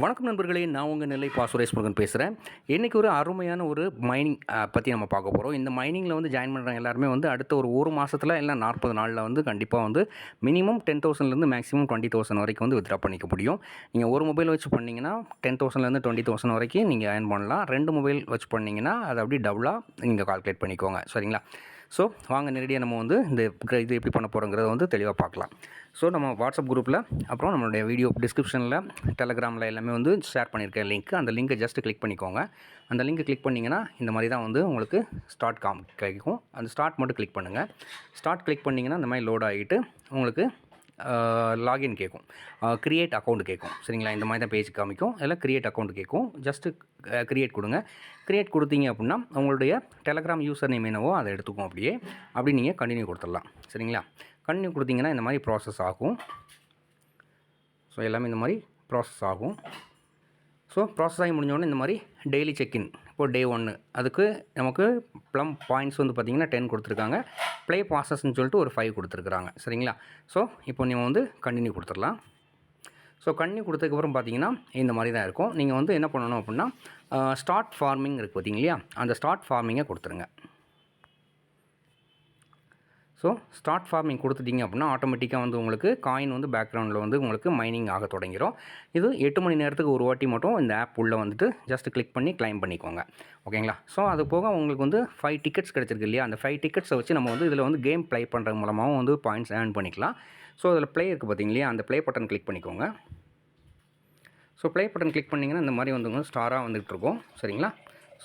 வணக்கம் நண்பர்களே, நான் உங்கள் நெல்லை பா சுரேஷ் முருகன் பேசுகிறேன். இன்றைக்கி ஒரு அருமையான ஒரு மைனிங் பற்றி நம்ம பார்க்க போகிறோம். இந்த மைனிங்கில் வந்து ஜாயின் பண்ணுறவங்க எல்லாருமே வந்து அடுத்த ஒரு மாதத்தில் இல்லை 40 நாளில் வந்து கண்டிப்பாக வந்து மினிமம் 10,000லேருந்து மேக்ஸிமம் 20,000 வரைக்கும் வந்து வித்ட்ரா பண்ணிக்க முடியும். நீங்கள் ஒரு மொபைல் வச்சு பண்ணிங்கன்னா 10,000லேருந்து 20,000 வரைக்கும் நீங்கள் ஏர்ன் பண்ணலாம். 2 மொபைல் வச்சு பண்ணிங்கன்னா அதை அப்படி டபுளாக நீங்கள் கால்குலேட் பண்ணிக்கோங்க. சரிங்களா? ஸோ வாங்க நேரடியாக நம்ம வந்து இது எப்படி பண்ண போகிறோங்கிறத வந்து தெளிவாக பார்க்கலாம். ஸோ நம்ம வாட்ஸ்அப் குரூப்பில் அப்புறம் நம்மளுடைய வீடியோ டிஸ்கிரிப்ஷனில் டெலகிராமில் எல்லாமே வந்து ஷேர் பண்ணியிருக்கேன் லிங்க். அந்த லிங்கை ஜஸ்ட் கிளிக் பண்ணிக்கோங்க. அந்த லிங்கை கிளிக் பண்ணிங்கன்னா இந்த மாதிரி தான் வந்து உங்களுக்கு ஸ்டார்ட் கிடைக்கும். அந்த ஸ்டார்ட் மட்டும் கிளிக் பண்ணுங்கள். ஸ்டார்ட் கிளிக் பண்ணிங்கன்னா இந்த மாதிரி லோட் ஆகிட்டு உங்களுக்கு லாகின் கேட்கும், க்ரியேட் அக்கௌண்ட் கேட்கும். சரிங்களா? இந்த மாதிரி தான் பேஜ் காமிக்கும். அதில் க்ரியேட் அக்கௌண்ட் கேட்கும். ஜஸ்ட்டு க்ரியேட் கொடுங்க. க்ரியேட் கொடுத்தீங்க அப்படின்னா உங்களுடைய டெலகிராம் யூசர் நேம் என்னவோ அதை எடுத்துக்கும். அப்படி நீங்கள் கண்டினியூ கொடுத்துடலாம். சரிங்களா? கண்டினியூ கொடுத்தீங்கன்னா இந்த மாதிரி ப்ராசஸ் ஆகும். ஸோ எல்லாமே இந்த மாதிரி ப்ராசஸ் ஆகும். ஸோ ப்ராசஸ் ஆகி முடிஞ்சோடனே இந்த மாதிரி டெய்லி செக்இன், இப்போது டே 1 அதுக்கு நமக்கு ப்ளம் பாயிண்ட்ஸ் வந்து பார்த்திங்கன்னா 10 கொடுத்துருக்காங்க. ப்ளே ப்ராசஸ்ன்னு சொல்லிட்டு ஒரு 5 கொடுத்துருக்குறாங்க. சரிங்களா? ஸோ இப்போ நீங்கள் வந்து கண்டினியூ கொடுத்துடலாம். ஸோ கண்டினியூ கொடுத்ததுக்கப்புறம் பார்த்தீங்கன்னா இந்த மாதிரி தான் இருக்கும். நீங்கள் வந்து என்ன பண்ணணும் அப்படின்னா ஸ்டார்ட் ஃபார்மிங் இருக்குது பார்த்தீங்க இல்லையா, அந்த ஸ்டார்ட் ஃபார்மிங்கை கொடுத்துருங்க. ஸோ ஸ்டார்ட் ஃபார்மிங் கொடுத்துட்டிங்க அப்படின்னா ஆட்டோமேட்டிக்காக வந்து உங்களுக்கு காயின் வந்து பேக்ரவுண்டில் வந்து உங்களுக்கு மைனிங் ஆக தொடங்கிடும். இது 8 மணி நேரத்துக்கு ஒரு வாட்டி மட்டும் இந்த ஆப் உள்ளே வந்துட்டு ஜஸ்ட் கிளிக் பண்ணி கிளைம் பண்ணிக்கோங்க. ஓகேங்களா? ஸோ அது போக உங்களுக்கு வந்து 5 டிக்கெட்ஸ் கிடச்சிருக்கு இல்லையா, அந்த 5 டிக்கெட்ஸை வச்சு நம்ம வந்து இதில் வந்து கேம் ப்ளே பண்ணுறது மூலமாகவும் வந்து பாயிண்ட்ஸ் ஏர்ன் பண்ணிக்கலாம். ஸோ அதில் ப்ளே இருக்குது பார்த்தீங்க இல்லையா, அந்த ப்ளே பட்டன் கிளிக் பண்ணிக்கோங்க. ஸோ ப்ளே பட்டன் கிளிக் பண்ணிங்கன்னா இந்த மாதிரி வந்து ஸ்டாராக வந்துகிட்டு இருக்கும். சரிங்களா?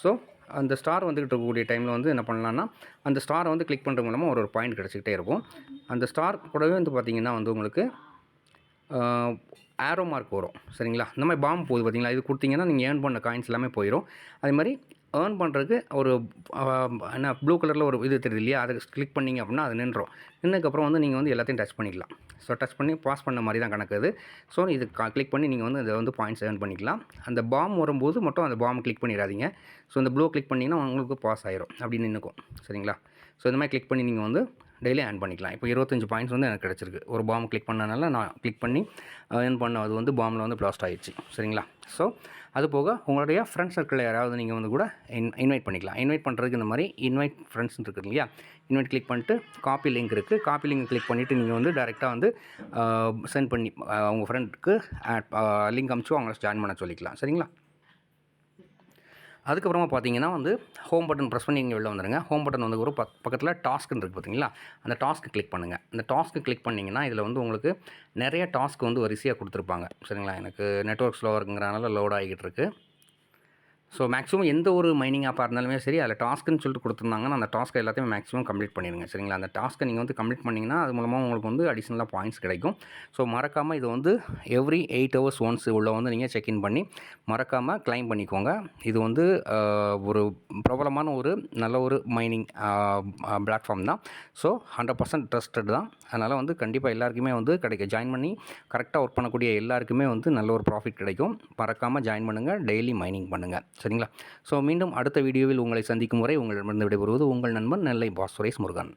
ஸோ அந்த ஸ்டார் வந்துகிட்டு இருக்கக்கூடிய டைமில் வந்து என்ன பண்ணலான்னா அந்த ஸ்டாரை வந்து கிளிக் பண்ணுறது மூலமாக ஒரு பாயிண்ட் கிடச்சிக்கிட்டே இருக்கும். அந்த ஸ்டார் கூடவே வந்து பார்த்திங்கன்னா வந்து உங்களுக்கு ஆரோ மார்க் வரும். சரிங்களா? இந்த மாதிரி பாம்பு போகுது பார்த்தீங்களா, இது கொடுத்தீங்கன்னா நீங்கள் ஏர்ன் பண்ண காயின்ஸ் எல்லாமே போயிடும். அதே மாதிரி ஏர்ன் பண்ணுறதுக்கு ஒரு என்ன ப்ளூ கலரில் ஒரு இது தெரியுது இல்லையா, அதை கிளிக் பண்ணிங்க அப்படின்னா அது நின்றோம். நின்றதுக்கப்புறம் வந்து நீங்கள் வந்து எல்லாத்தையும் டச் பண்ணிக்கலாம். ஸோ டச் பண்ணி பாஸ் பண்ண மாதிரி தான் கணக்கு அது. ஸோ இது கிளிக் பண்ணி நீங்கள் வந்து அதை வந்து பாயிண்ட்ஸ் ஏர்ன் பண்ணிக்கலாம். அந்த பாம் வரும்போது மட்டும் அந்த பாம் கிளிக் பண்ணிடாதீங்க. ஸோ இந்த ப்ளூ கிளிக் பண்ணிங்கன்னா உங்களுக்கு பாஸ் ஆயிரும், அப்படின்னு நின்றுக்கும். சரிங்களா? ஸோ இந்த மாதிரி கிளிக் பண்ணி நீங்கள் வந்து டெய்லி ஏர்ன் பண்ணிக்கலாம். இப்போ 25 பாயிண்ட்ஸ் வந்து எனக்கு கிடச்சிருக்கு. ஒரு பாம் கிளிக் பண்ணனால நான் கிளிக் பண்ணி ஏர்ன் பண்ண அது வந்து பாமில் வந்து பிளாஸ்ட் ஆகிடுச்சு. சரிங்களா? ஸோ அது போக உங்களுடைய ஃப்ரெண்ட்ஸ் சர்க்கிளில் யாராவது நீங்கள் வந்து கூட இன்வைட் பண்ணிக்கலாம். இன்வைட் பண்ணுறதுக்கு இந்த மாதிரி இன்வைட் ஃப்ரெண்ட்ஸ்னு இருக்குது இல்லையா, இன்வைட் கிளிக் பண்ணிட்டு காப்பி லிங்க் இருக்குது, காப்பி லிங்க் கிளிக் பண்ணிவிட்டு நீங்கள் வந்து டேரெக்டாக வந்து சென்ட் பண்ணி உங்கள் ஃப்ரெண்டுக்கு லிங்க் அனுப்பிச்சு அவங்கள ஜாயின் பண்ண சொல்லிக்கலாம். சரிங்களா? அதுக்கப்புறமா பார்த்தீங்கன்னா வந்து ஹோம் பட்டன் ப்ரெஸ் பண்ணி நீங்கள் வெளில வந்துடுங்க. ஹோம் பட்டன் வந்து ஒரு பக்கத்தில் டாஸ்க்குன்னு இருக்குது பார்த்தீங்களா, அந்த டாஸ்க்கு கிளிக் பண்ணுங்கள். அந்த டாஸ்க்கு கிளிக் பண்ணிங்கன்னா இதில் வந்து உங்களுக்கு நிறைய டாஸ்க் வந்து வரிசையாக கொடுத்துருப்பாங்க. சரிங்களா? எனக்கு நெட்வொர்க் ஸ்லோவாக இருக்குங்கிறனால லோட் ஆகிக்கிட்டு இருக்குது. ஸோ மேக்ஸிமம் எந்த ஒரு மைனிங் ஆப்பாக இருந்தாலுமே சரி, அதில் டாஸ்க்குன்னு சொல்லிட்டு கொடுத்துருந்தாங்கன்னா அந்த டாஸ்க்கை எல்லாத்தையும் மேக்ஸிமம் கம்ப்ளீட் பண்ணிடுங்க. சரிங்களா? அந்த டாஸ்க்கை நீங்கள் வந்து கம்ப்ளீட் பண்ணிங்கன்னா அது மூலமாக உங்களுக்கு வந்து அடிஷ்னலாக பாயிண்ட்ஸ் கிடைக்கும். ஸோ மறக்காமல் இது வந்து எவ்ரி 8 ஹவர்ஸ் ஒன்ஸ் உள்ள வந்து நீங்கள் செக்இன் பண்ணி மறக்காமல் கிளைம் பண்ணிக்கோங்க. இது வந்து ஒரு பிரபலமான ஒரு நல்ல ஒரு மைனிங் பிளாட்ஃபார்ம் தான். ஸோ 100% ட்ரஸ்டட் தான். அதனால் வந்து கண்டிப்பாக எல்லாருக்குமே வந்து கிடைக்கும். ஜாயின் பண்ணி கரெக்டாக ஒர்க் பண்ணக்கூடிய எல்லாருக்குமே வந்து நல்ல ஒரு ப்ராஃபிட் கிடைக்கும். மறக்காமல் ஜாயின் பண்ணுங்கள், டெய்லி மைனிங் பண்ணுங்கள். சரிங்களா? ஸோ மீண்டும் அடுத்த வீடியோவில் உங்களை சந்திக்கும் வரை உங்களிடமிருந்து விடைபெறுவது உங்கள் நண்பன் நெல்லை பா சுரேஷ் முருகன்.